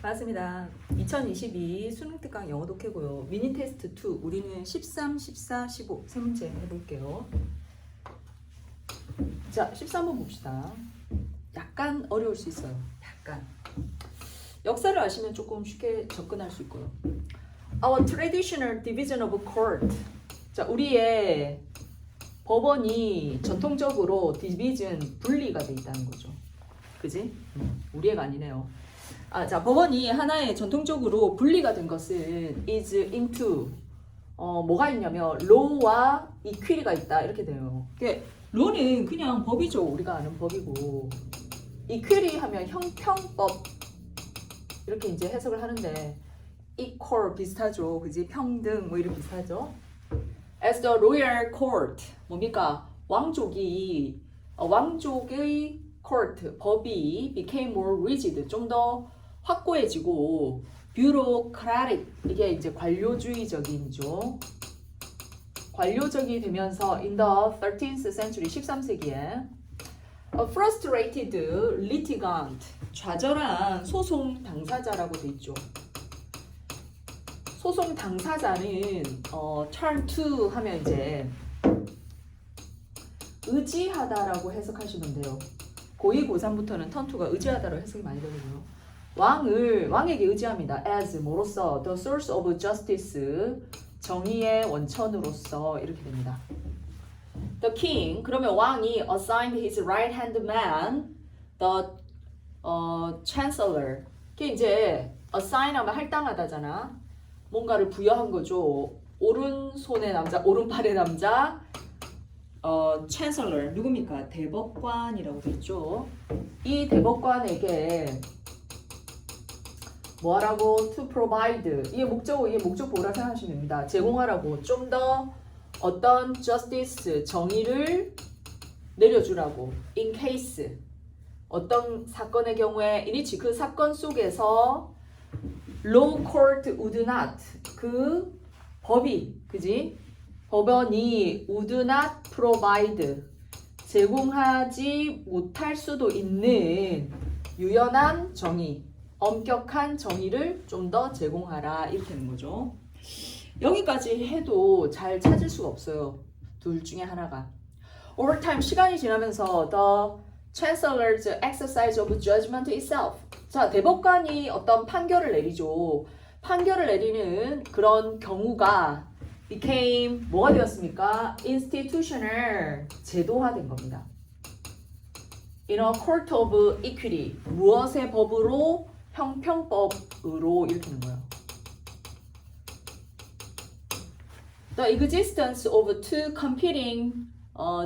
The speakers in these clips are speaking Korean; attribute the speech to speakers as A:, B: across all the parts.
A: 맞습니다. 2022 수능 특강 영어 독해고요. 미니 테스트 2 우리는 13, 14, 15 세 문제 해볼게요. 자, 13번 봅시다. 약간 어려울 수 있어요. 약간. 역사를 아시면 조금 쉽게 접근할 수 있고요. Our traditional division of court. 자, 우리의 법원이 전통적으로 디비전 분리가 돼 있다는 거죠. 그지? 우리 애가 아니네요. 자, 법원이 하나의 전통적으로 분리가 된 것은 is into 뭐가 있냐면 law와 equity가 있다 이렇게 돼요. law는 그냥 법이죠. 우리가 아는 법이고 equity 하면 형평법 이렇게 이제 해석을 하는데 equal 비슷하죠. 그지? 평등 뭐 이렇게 비슷하죠. As the royal court 뭡니까? 왕족의 court 법이 became more rigid 좀 더 확고해지고 bureaucratic 이게 이제 관료주의적이죠. 관료적이 되면서 in the 13th century 13세기에 a frustrated litigant 좌절한 소송 당사자라고 돼 있죠. 소송 당사자는 turn to 하면 이제 의지하다라고 해석하시면 돼요. 고2, 고3부터는 turn to가 의지하다로 해석이 많이 되거든요. 왕에게 의지합니다. as 뭐로서 the source of justice 정의의 원천으로서 이렇게 됩니다. The king 그러면 왕이 assigned his right hand man the chancellor 이게 이제 assign 하면 할당하다잖아. 뭔가를 부여한 거죠. 오른손의 남자, 오른팔의 남자 chancellor 누굽니까? 대법관이라고 되어 있죠. 이 대법관에게 뭐하라고? to provide 이게 목적보호라 생각하시면 됩니다. 제공하라고 좀 더 어떤 justice 정의를 내려주라고 in case 어떤 사건의 경우에 이니치 그 사건 속에서 law court would not 그 법이 그지? 법원이 would not provide 제공하지 못할 수도 있는 유연한 정의 엄격한 정의를 좀 더 제공하라 이렇게 되는 거죠. 여기까지 해도 잘 찾을 수가 없어요. 둘 중에 하나가. Over time 시간이 지나면서 the chancellor's exercise of judgment itself. 자, 대법관이 어떤 판결을 내리죠. 판결을 내리는 그런 경우가 became 뭐가 되었습니까? institutional 제도화된 겁니다. In a court of equity 무엇의 법으로? 형평법으로 이렇게 되는 거예요. The existence of two competing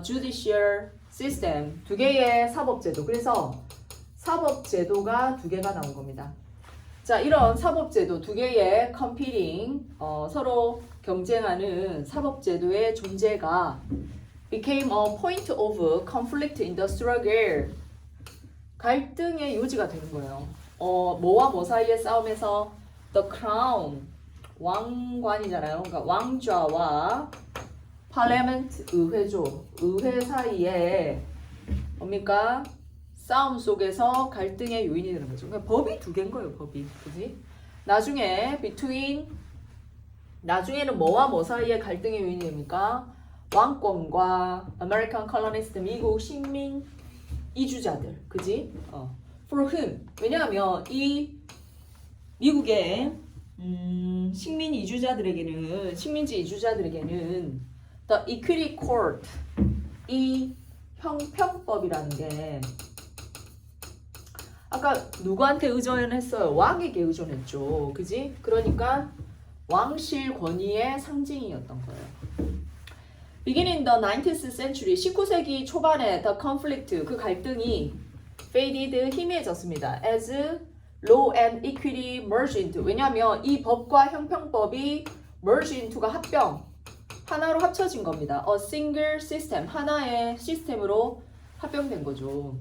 A: judicial system 두 개의 사법제도 그래서 사법제도가 두 개가 나온 겁니다. 자, 이런 사법제도 두 개의 competing 서로 경쟁하는 사법제도의 존재가 became a point of conflict in the struggle 갈등의 요지가 되는 거예요. 뭐와 뭐 사이의 싸움에서 the crown 왕관이잖아요. 그러니까 왕좌와 parliament 의회죠. 의회 사이에 뭡니까? 싸움 속에서 갈등의 요인이 되는 거죠. 그러니까 법이 두 개인 거예요. 법이. 그지? 나중에는 뭐와 뭐 사이에 갈등의 요인이 됩니까? 왕권과 American colonist 미국 식민 이주자들. 그지? For whom? 왜냐하면 이 미국의 식민지 이주자들에게는 the equity court 이 형평법이라는 게 아까 누구한테 의존했어요? 왕에게 의존했죠. 그지? 그러니까 왕실 권위의 상징이었던 거예요. Beginning the 19th century 19세기 초반에 the conflict 그 갈등이 faded 희미해졌습니다. As law and equity merged into 왜냐하면 이 법과 형평법이 merged into가 하나로 합쳐진 겁니다. A single system 하나의 시스템으로 합병된 거죠.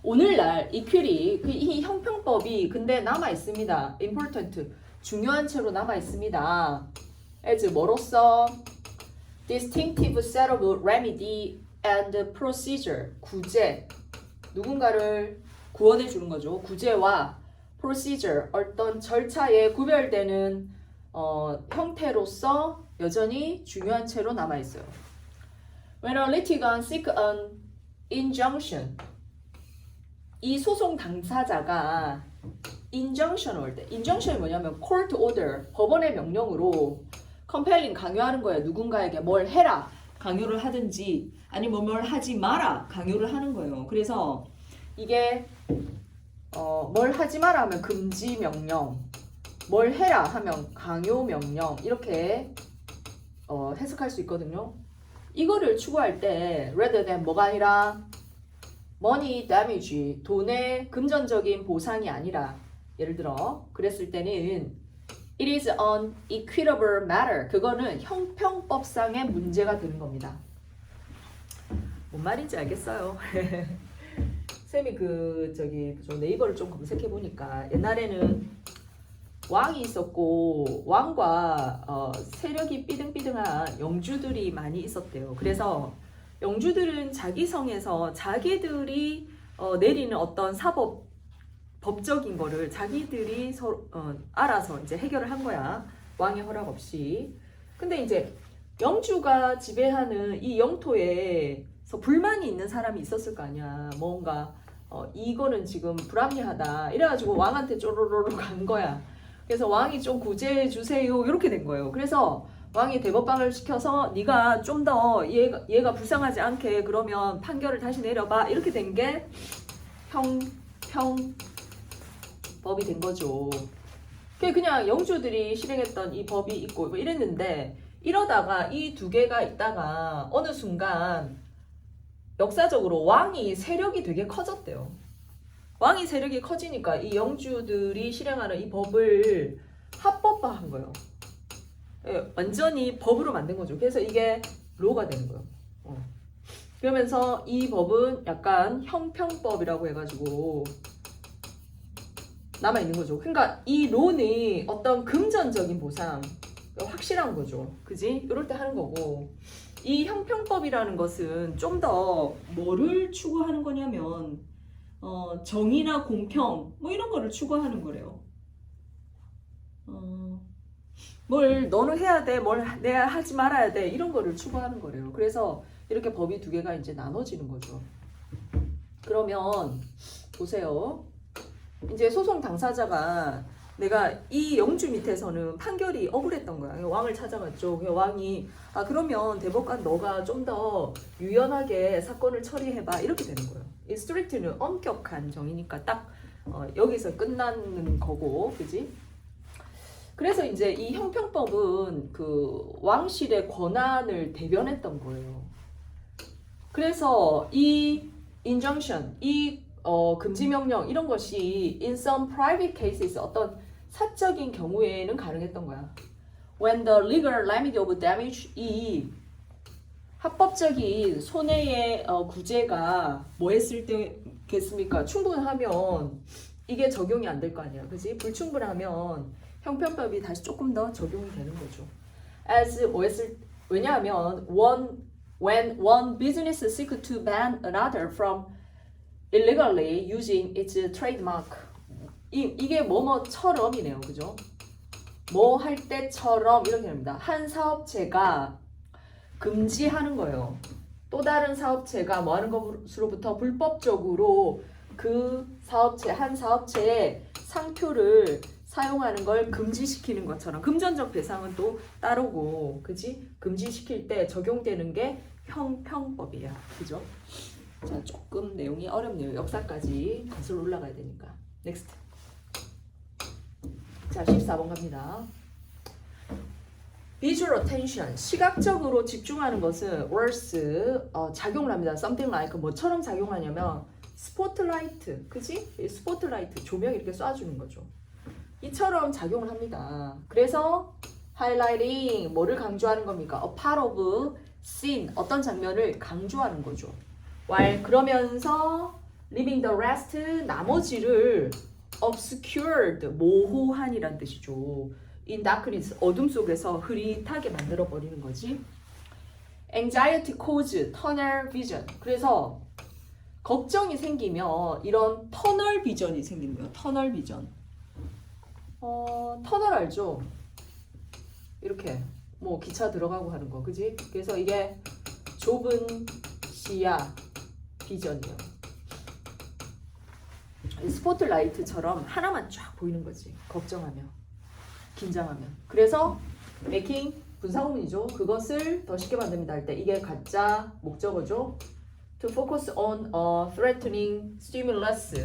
A: 오늘날 equity 이 형평법이 근데 남아 있습니다. important 중요한 채로 남아 있습니다. as 뭐로써 distinctive set of remedy and procedure 구제 누군가를 구원해 주는 거죠. 구제와 procedure, 어떤 절차에 구별되는 형태로서 여전히 중요한 채로 남아있어요. When a litigant seek an injunction, 이 소송 당사자가 injunction을 올 때, injunction이 뭐냐면 court order, 법원의 명령으로 compelling, 강요하는 거예요. 누군가에게 뭘 해라, 강요를 하든지 아니면 뭘 하지 마라, 강요를 하는 거예요. 그래서 이게 뭘 하지 마라 하면 금지 명령, 뭘 해라 하면 강요 명령, 이렇게 해석할 수 있거든요. 이거를 추구할 때 rather than 뭐가 아니라 money damage, 돈의 금전적인 보상이 아니라, 예를 들어 그랬을 때는 it is an equitable matter, 그거는 형평법상의 문제가 되는 겁니다. 뭔 말인지 알겠어요? 쌤이 좀 네이버를 좀 검색해 보니까 옛날에는 왕이 있었고 왕과 세력이 삐등삐등한 영주들이 많이 있었대요. 그래서 영주들은 자기 성에서 자기들이 내리는 어떤 법적인 거를 자기들이 알아서 이제 해결을 한 거야. 왕의 허락 없이. 근데 이제 영주가 지배하는 이 영토에서 불만이 있는 사람이 있었을 거 아니야. 뭔가 이거는 지금 불합리하다. 이래가지고 왕한테 쪼로로로 간 거야. 그래서 왕이 좀 구제해 주세요. 이렇게 된 거예요. 그래서 왕이 대법방을 시켜서 네가 좀 더 얘가 불쌍하지 않게 그러면 판결을 다시 내려봐. 이렇게 된 게 형평법이 된 거죠. 그냥 영주들이 실행했던 이 법이 있고 뭐 이랬는데, 이러다가 이 두 개가 있다가 어느 순간 역사적으로 왕이 세력이 되게 커졌대요. 왕이 세력이 커지니까 이 영주들이 실행하는 이 법을 합법화한 거예요. 완전히 법으로 만든 거죠. 그래서 이게 로가 되는 거예요. 그러면서 이 법은 약간 형평법이라고 해가지고 남아있는 거죠. 그러니까 이 로는 어떤 금전적인 보상, 확실한 거죠. 그지? 이럴 때 하는 거고, 이 형평법이라는 것은 좀 더 뭐를 추구하는 거냐면 정의나 공평 뭐 이런 거를 추구하는 거래요. 뭘 너는 해야 돼, 뭘 내가 하지 말아야 돼, 이런 거를 추구하는 거래요. 그래서 이렇게 법이 두 개가 이제 나눠지는 거죠. 그러면 보세요. 이제 소송 당사자가 내가 이 영주 밑에서는 판결이 억울했던 거야. 왕을 찾아갔죠. 왕이 그러면 대법관 너가 좀 더 유연하게 사건을 처리해봐, 이렇게 되는 거예요. 이 스트릭트는 엄격한 정의니까 딱 여기서 끝나는 거고, 그지? 그래서 이제 이 형평법은 그 왕실의 권한을 대변했던 거예요. 그래서 이 injunction, 이 금지 명령 이런 것이 in some private cases, 어떤 사적인 경우에는 가능했던 거야. When the legal remedy of damage, 이 합법적인 손해의 구제가 뭐 했을 때겠습니까? 충분하면 이게 적용이 안 될 거 아니야, 그지? 불충분하면 형평법이 다시 조금 더 적용이 되는 거죠. As 뭐 했을, 왜냐하면 when one business seek to ban another from illegally using its trademark, 이게 뭐뭐처럼이네요, 그죠? 뭐 할 때처럼 이렇게 됩니다. 한 사업체가 금지하는 거예요. 또 다른 사업체가 뭐 하는 것으로부터 불법적으로 그 사업체, 한 사업체의 상표를 사용하는 걸 금지시키는 것처럼, 금전적 배상은 또 따르고, 그지? 금지시킬 때 적용되는 게 형평법이야, 그죠? 자, 조금 내용이 어렵네요. 역사까지 거슬러 올라가야 되니까. 넥스트. 자, 14번 갑니다. Visual attention, 시각적으로 집중하는 것은 words, 작용을 합니다. Something like, 뭐처럼 작용하냐면 스포트라이트, 그지? 스포트라이트, 조명 이렇게 쏴주는 거죠. 이처럼 작용을 합니다. 그래서 highlighting, 뭐를 강조하는 겁니까? A part of scene, 어떤 장면을 강조하는 거죠. while, 그러면서 leaving the rest, 나머지를 obscured, 모호한이란 뜻이죠. in darkness, 어둠 속에서 흐릿하게 만들어 버리는 거지. anxiety cause, tunnel vision, 그래서 걱정이 생기면 이런 터널 비전이 생기는 거예요. 터널 비전. 터널 알죠? 이렇게 뭐 기차 들어가고 하는 거, 그지? 그래서 이게 좁은 시야 비전이요. 스포트라이트처럼 하나만 쫙 보이는 거지. 걱정하면, 긴장하면. 그래서 making 분사구문이죠. 그것을 더 쉽게 만듭니다 할 때 이게 가짜 목적어죠. To focus on a threatening stimulus.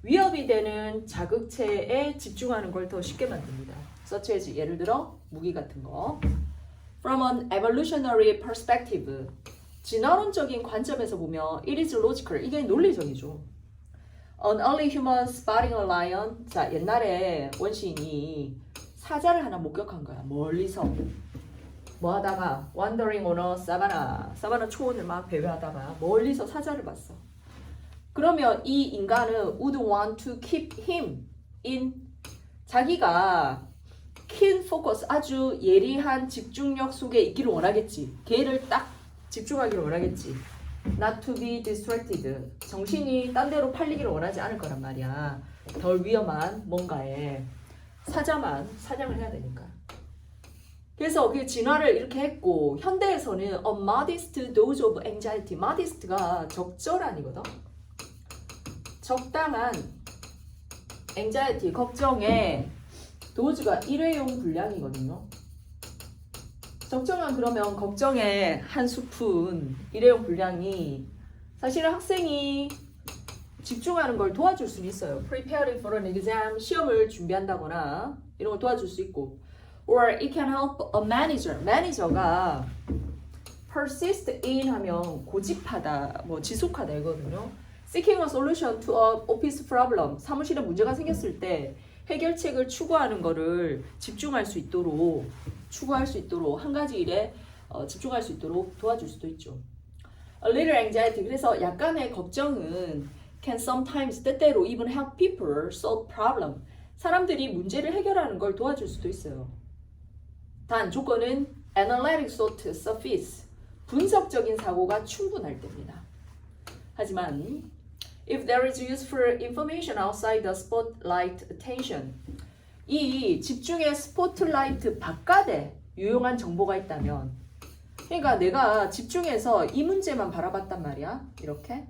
A: 위협이 되는 자극체에 집중하는 걸 더 쉽게 만듭니다. such as 예를 들어 무기 같은 거. From an evolutionary perspective. 진화론적인 관점에서 보면 it is logical. 이게 논리적이죠. An early human spotting a lion. 자, 옛날에 원시인이 사자를 하나 목격한 거야. 멀리서. 뭐 하다가 wandering on a savanna. 사바나 초원을 막 배회하다가 멀리서 사자를 봤어. 그러면 이 인간은 would want to keep him in 자기가 keen focus 아주 예리한 집중력 속에 있기를 원하겠지. 걔를 딱 집중하기를 원하겠지. Not to be distracted. 정신이 딴 데로 팔리기를 원하지 않을 거란 말이야. 덜 위험한 뭔가에 사자만 사냥을 해야 되니까. 그래서 그 진화를 이렇게 했고 현대에서는 a modest dose of anxiety. modest가 적절한이거든. 적당한 anxiety, 걱정에 도즈가 일회용 분량이거든요. 적정한 그러면 걱정의 한 스푼 일회용 분량이 사실은 학생이 집중하는 걸 도와줄 수는 있어요. Preparing for an exam, 시험을 준비한다거나 이런 걸 도와줄 수 있고, or it can help a manager. 매니저가 persist in 하면 고집하다, 뭐 지속하다 이거든요. Seeking a solution to a office problem. 사무실에 문제가 생겼을 때 해결책을 추구하는 거를 집중할 수 있도록 추구할 수 있도록 한 가지 일에 집중할 수 있도록 도와줄 수도 있죠. A little anxiety. 그래서 약간의 걱정은 can sometimes 때때로 even help people solve problem. 사람들이 문제를 해결하는 걸 도와줄 수도 있어요. 단 조건은 analytic thought suffice. 분석적인 사고가 충분할 때입니다. 하지만 if there is useful information outside the spotlight attention. 이 집중의 스포트라이트 바깥에 유용한 정보가 있다면, 그러니까 내가 집중해서 이 문제만 바라봤단 말이야. 이렇게.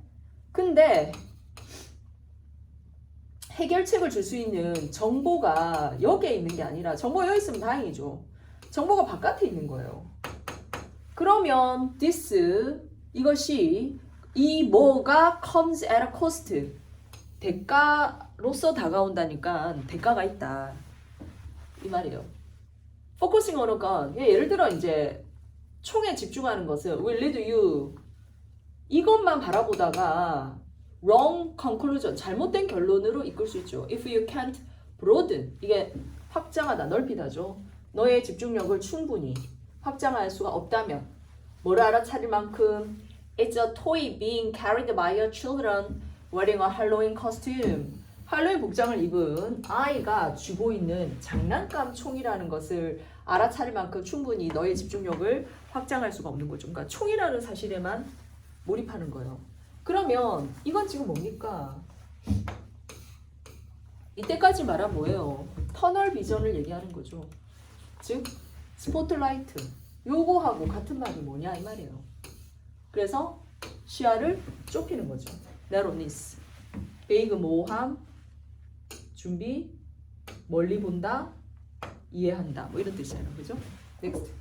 A: 근데 해결책을 줄 수 있는 정보가 여기에 있는 게 아니라, 정보가 여기 있으면 다행이죠. 정보가 바깥에 있는 거예요. 그러면 this, 이것이 이 뭐가 comes at a cost. 대가로서 다가온다니까 대가가 있다. 이 말이에요. Focusing on a gun. 예를 들어 이제 총에 집중하는 것은 will lead you. 이것만 바라보다가 wrong conclusion. 잘못된 결론으로 이끌 수 있죠. If you can't broaden. 이게 확장하다, 넓히다죠. 너의 집중력을 충분히 확장할 수가 없다면 뭐를 알아차릴 만큼 It's a toy being carried by your children wearing a Halloween costume. 할로윈 복장을 입은 아이가 쥐고 있는 장난감 총이라는 것을 알아차릴 만큼 충분히 너의 집중력을 확장할 수가 없는 거죠. 그러니까 총이라는 사실에만 몰입하는 거예요. 그러면 이건 지금 뭡니까? 이때까지 말한 뭐예요? 터널 비전을 얘기하는 거죠. 즉 스포트라이트. 요거하고 같은 말이 뭐냐 이 말이에요. 그래서 시야를 좁히는 거죠. narrowness. big 모호함, 준비, 멀리 본다, 이해한다. 뭐 이런 뜻이에요. 그죠? next.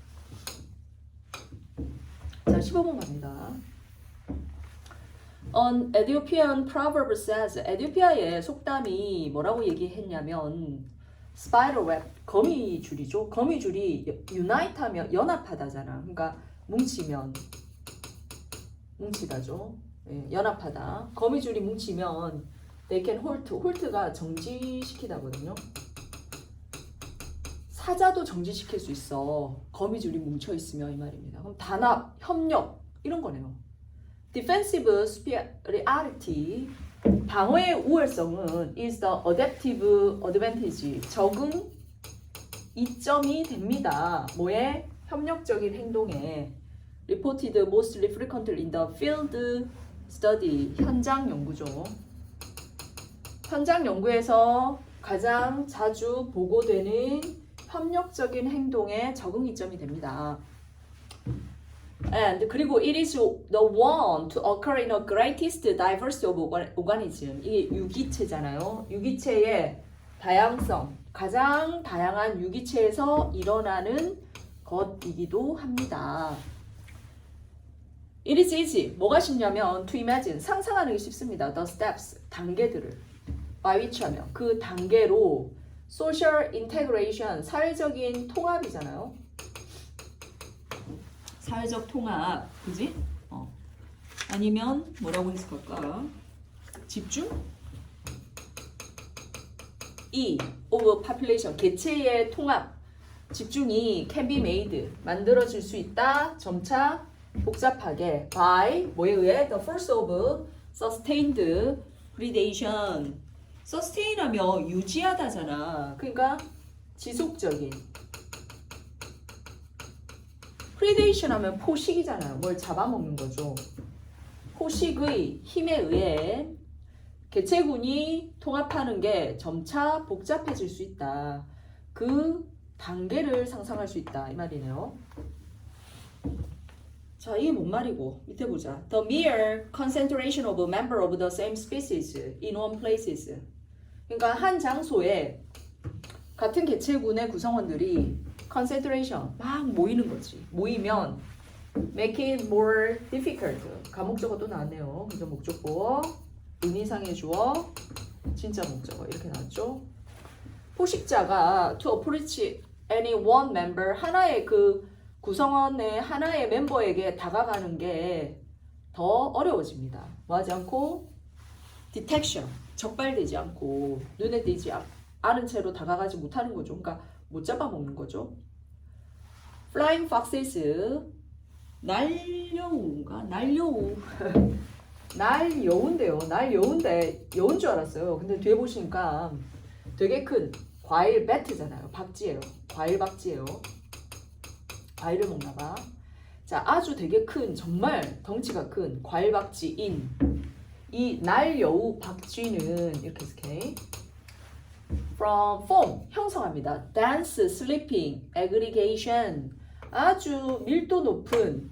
A: 자, 15번 갑니다. An Ethiopian proverb says, 에티오피아의 속담이 뭐라고 얘기했냐면 spiderweb, 거미줄이죠. 거미줄이 unite하면 연합하다잖아. 그러니까 뭉치다죠. 예, 연합하다. 거미줄이 뭉치면 they can holt가 정지시키다거든요. 사자도 정지시킬 수 있어. 거미줄이 뭉쳐있으면 이 말입니다. 그럼 단합, 협력 이런 거네요. Defensive superiority, 방어의 우월성은 is the adaptive advantage, 적응 이점이 됩니다. 뭐에? 협력적인 행동에. Reported mostly frequently in the field study, 현장 연구죠. 현장 연구에서 가장 자주 보고되는 협력적인 행동의 적응 이점이 됩니다. And 그리고 it is the one to occur in a greatest diversity of organism. 이게 유기체잖아요. 유기체의 다양성, 가장 다양한 유기체에서 일어나는 것이기도 합니다. It is easy. 뭐가 쉽냐면 to imagine, 상상하는 게 쉽습니다. The steps, 단계들을 by which 하면 그 단계로 social integration, 사회적인 통합이잖아요. 사회적 통합, 그지? 아니면 뭐라고 했을까? 집중? of population, 개체의 통합, 집중이 can be made, 만들어질 수 있다. 점차 복잡하게 by 뭐에 의해? The force of sustained predation. sustain 하면 유지하다잖아. 그러니까 지속적인. predation 하면 포식이잖아요. 뭘 잡아먹는 거죠. 포식의 힘에 의해 개체군이 통합하는 게 점차 복잡해질 수 있다. 그 단계를 상상할 수 있다. 이 말이네요. 자, 이게 뭔 말이고? 밑에 보자. The mere concentration of a member of the same species in one place. 그러니까 한 장소에 같은 개체군의 구성원들이 concentration 막 모이는 거지. 모이면 make it more difficult. 가목적어 또 나왔네요. 그죠? 목적어, 의미상의 주어, 진짜 목적어 이렇게 나왔죠. 포식자가 to approach any one member, 하나의 그 구성원의 하나의 멤버에게 다가가는 게 더 어려워집니다. 뭐하지 않고 detection, 적발되지 않고 눈에 띄지 않은 채로 다가가지 못하는 거죠. 그러니까 못 잡아먹는 거죠. Flying foxes, 날여우인가? 날여우. 날여우인데요. 날여우인데 여우인 줄 알았어요. 근데 뒤에 보시니까 되게 큰 과일 배트잖아요. 박쥐예요. 과일 박쥐예요. 과일을 먹나봐. 자, 아주 되게 큰, 정말 덩치가 큰 과일 박쥐인 이 날여우 박쥐는 이렇게 해석해. From form, 형성합니다. dense, sleeping, aggregation, 아주 밀도 높은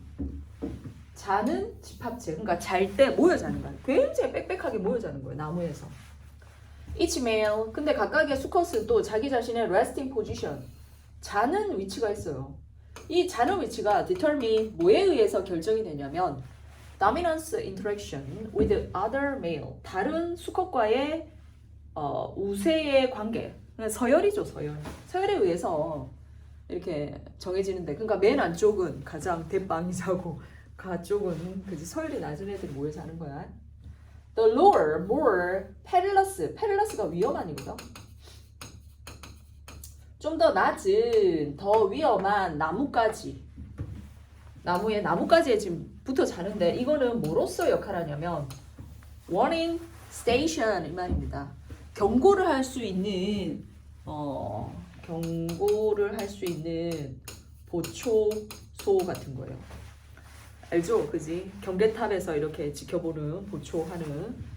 A: 자는 집합체. 그러니까 잘 때 모여 자는 거야. 굉장히 빽빽하게 모여 자는 거예요. 나무에서. Each male. 근데 각각의 수컷은 또 자기 자신의 resting position, 자는 위치가 있어요. 이 자는 위치가 determine, 뭐에 의해서 결정이 되냐면 dominance interaction with other male, 다른 수컷과의 우세의 관계. 서열이죠, 서열. 서열에 의해서 이렇게 정해지는데, 그러니까 맨 안쪽은 가장 대빵이 자고 가쪽은 그지 서열이 낮은 애들이 모여 자는 거야. The lower, more perilous. perilous가 위험한이거든. 좀 더 낮은, 더 위험한 나뭇가지. 나뭇가지에 지금 붙어 자는데 이거는 뭐로서 역할하냐면 warning station 이 말입니다. 경고를 할 수 있는 보초소 같은 거예요. 알죠? 그지? 경계탑에서 이렇게 지켜보는, 보초하는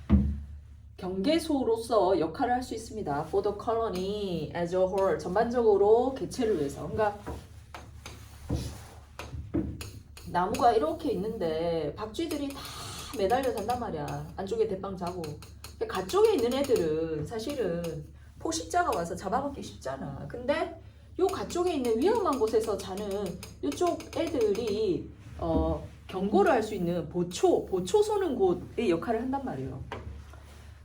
A: 경계소로서 역할을 할 수 있습니다. For the colony as a whole, 전반적으로 개체를 위해서. 그러니까 나무가 이렇게 있는데 박쥐들이 다 매달려 잔단 말이야. 안쪽에 대빵 자고. 가쪽에 있는 애들은 사실은 포식자가 와서 잡아먹기 쉽잖아. 근데 요 가쪽에 있는 위험한 곳에서 자는 이쪽 애들이 경고를 할 수 있는 보초 쏘는 곳의 역할을 한단 말이에요.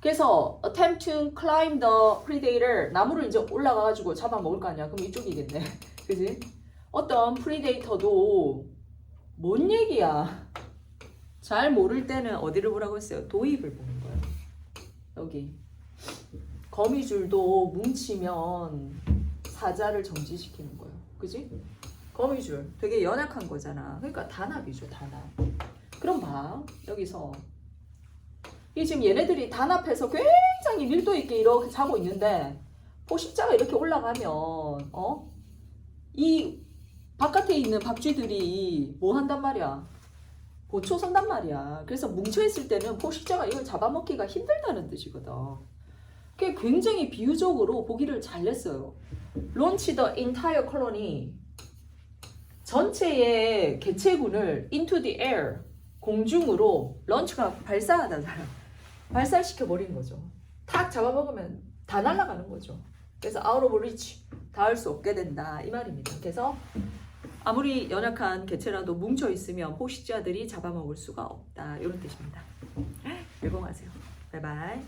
A: 그래서 attempt to climb the predator, 나무를 이제 올라가가지고 잡아먹을 거 아니야. 그럼 이쪽이겠네. 그지? 어떤 프리데이터도 뭔 얘기야? 잘 모를 때는 어디를 보라고 했어요? 도입을 보는 거예요. 여기 거미줄도 뭉치면 사자를 정지시키는 거예요. 그지? 거미줄 되게 연약한 거잖아. 그러니까 단합이죠, 단합. 그럼 봐, 여기서 이 지금 얘네들이 단합해서 굉장히 밀도 있게 이렇게 자고 있는데 포식자가 이렇게 올라가면 이 바깥에 있는 박쥐들이 뭐 한단 말이야? 보초 선단 말이야. 그래서 뭉쳐있을 때는 포식자가 이걸 잡아먹기가 힘들다는 뜻이거든. 그게 굉장히 비유적으로 보기를 잘 냈어요. Launch the entire colony. 전체의 개체군을 into the air. 공중으로 런치가 발사하다잖아요. 발사시켜 버리는 거죠. 탁 잡아먹으면 다 날아가는 거죠. 그래서 out of reach. 닿을 수 없게 된다. 이 말입니다. 그래서 아무리 연약한 개체라도 뭉쳐 있으면 포식자들이 잡아먹을 수가 없다. 이런 뜻입니다. 열공하세요. 바이바이.